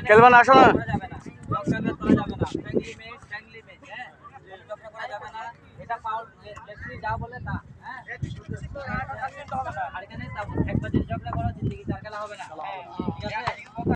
খেলবে না, আসো না। যা বলে তা আর এখানে একবার যদি ঝগড়া করো জিন্দগি তার খেলা হবে না, ঠিক আছে?